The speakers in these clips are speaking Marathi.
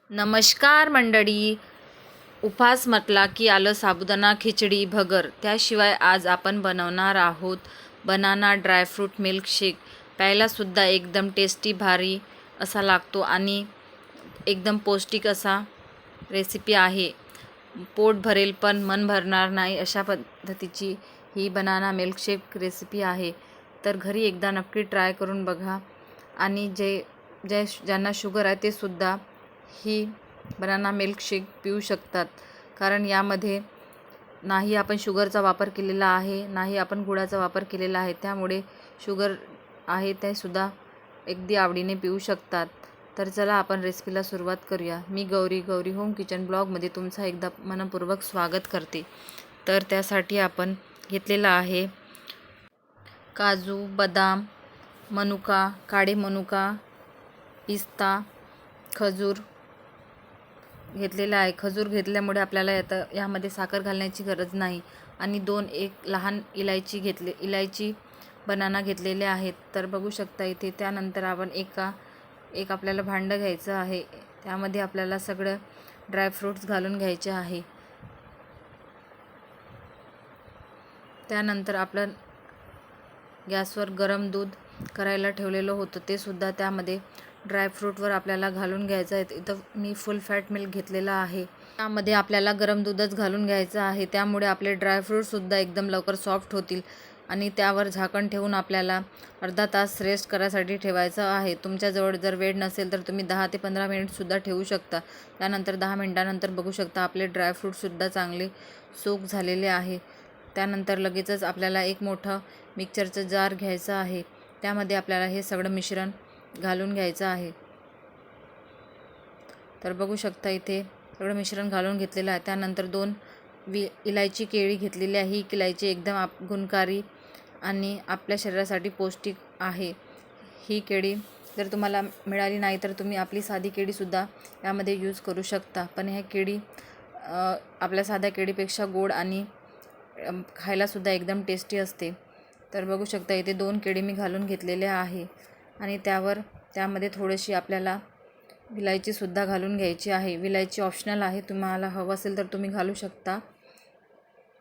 नमस्कार मंडळी. उपवास म्हटला की आलं साबुदाणा खिचडी भगर. त्याशिवाय आज आपण बनवणार आहोत बनाना ड्रायफ्रूट मिल्कशेक. प्यायलासुद्धा एकदम टेस्टी भारी असा लागतो आणि एकदम पौष्टिक असा रेसिपी आहे. पोट भरेल पण मन भरणार नाही अशा पद्धतीची ही बनाना मिल्कशेक रेसिपी आहे. तर घरी एकदा नक्की ट्राय करून बघा. आणि ज्यांना शुगर आहे ते सुद्धा ही बनाना मिल्कशेक पिऊ शकतात, कारण यामध्ये नाही आपण शुगरचा वापर केलेला आहे, नाही आपण गुळाचा वापर केलेला आहे. त्यामुळे शुगर आहे ते सुद्धा अगदी आवडीने पिऊ शकतात. तर चला आपण रेसिपीला सुरुवात करूया. मी गौरी होम किचन ब्लॉगमध्ये तुमचं एकदा मनपूर्वक स्वागत करते. तर त्यासाठी आपण घेतलेला आहे काजू, बदाम, मनुका, काळे मनुका, पिस्ता, खजूर घेतलेला आहे. खजूर घेतल्यामुळे आपल्याला यामध्ये साखर घालण्याची गरज नाही. आणि एक लहान इलायची बनाना घेतलेले आहेत. तर बघू शकता इथे. त्यानंतर आपण एक आपल्याला भांडं घ्यायचं आहे. त्यामध्ये आपल्याला सगळं ड्रायफ्रूट्स घालून घ्यायचे आहे. त्यानंतर आपण गॅसवर गरम दूध करायला ठेवलेलं होतं, ते सुद्धा त्यामध्ये ड्रायफ्रूटवर आपल्याला घालून घ्यायचं आहे. इथं मी फुल फॅट मिल्क घेतलेला आहे. त्यामध्ये आपल्याला गरम दूधच घालून घ्यायचं आहे. त्यामुळे आपले ड्रायफ्रूटसुद्धा एकदम लवकर सॉफ्ट होतील. आणि त्यावर झाकण ठेवून आपल्याला अर्धा तास रेस्ट करायसाठी ठेवायचं आहे. तुमच्याजवळ जर वेळ नसेल तर तुम्ही 10 ते 15 मिनिटसुद्धा ठेवू शकता. त्यानंतर 10 मिनिटानंतर बघू शकता आपले ड्रायफ्रूटसुद्धा चांगले सोक झालेले आहे. त्यानंतर लगेचच आपल्याला एक मोठं मिक्सरचं जार घ्यायचं आहे. त्यामध्ये आपल्याला हे सगळं मिश्रण घालून घ्यायचं आहे. तर बघू शकता इथे सगळं मिश्रण घालून घेतलेलं आहे. त्यानंतर 2 इलायची केळी घेतलेली आहे. ही इलायची एकदम गुणकारी आणि आपल्या शरीरासाठी पौष्टिक आहे. ही केळी जर तुम्हाला मिळाली नाही तर तुम्ही आपली साधी केळीसुद्धा यामध्ये यूज करू शकता. पण ह्या केळी आपल्या साध्या केळीपेक्षा गोड आणि खायलासुद्धा एकदम टेस्टी असते. तर बघू शकता इथे 2 केळी मी घालून घेतलेल्या आहे. आणि त्यामध्ये थोडीशी आपल्याला विलायचीसुद्धा घालून घ्यायची आहे. विलायची ऑप्शनल आहे, तुम्हाला हवं असेल तर तुम्ही घालू शकता.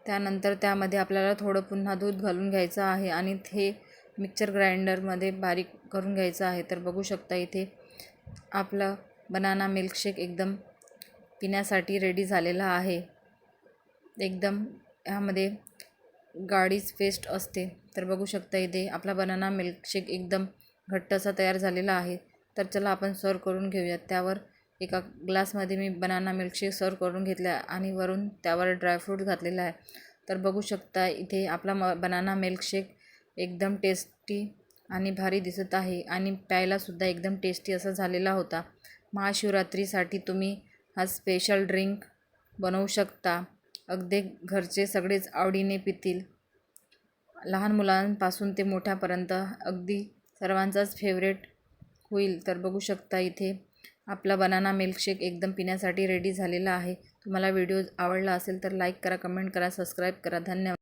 त्यानंतर त्यामध्ये आपल्याला थोडं पुन्हा दूध घालून घ्यायचं आहे आणि हे मिक्सर ग्राइंडरमध्ये बारीक करून घ्यायचं आहे. तर बघू शकता इथे आपलं बनाना मिल्कशेक एकदम पिण्यासाठी रेडी झालेला आहे. एकदम ह्यामध्ये गाढीच पेस्ट असते. तर बघू शकता इथे आपला बनाना मिल्कशेक एकदम घट्ट असा तयार झालेला आहे. तर चला आपण सर्व करून घेऊयात. त्यावर एका ग्लासमध्ये मी बनाना मिल्कशेक सर्व करून घेतला आणि वरून त्यावर ड्रायफ्रूट घातलेला आहे. तर बघू शकता इथे आपला बनाना मिल्कशेक एकदम टेस्टी आणि भारी दिसत आहे आणि प्यायलासुद्धा एकदम टेस्टी असा झालेला होता. महाशिवरात्रीसाठी तुम्ही हा स्पेशल ड्रिंक बनवू शकता. अगदी घरचे सगळेच आवडीने पितील. लहान मुलांपासून ते मोठ्यापर्यंत अगदी सर्वांचाच फेवरेट होईल. तर बघू शकता इथे आपला बनाना मिल्कशेक एकदम पिण्यासाठी रेडी झालेला आहे. तुम्हाला व्हिडिओ आवडला असेल तर लाईक करा, कमेंट करा, सबस्क्राईब करा. धन्यवाद.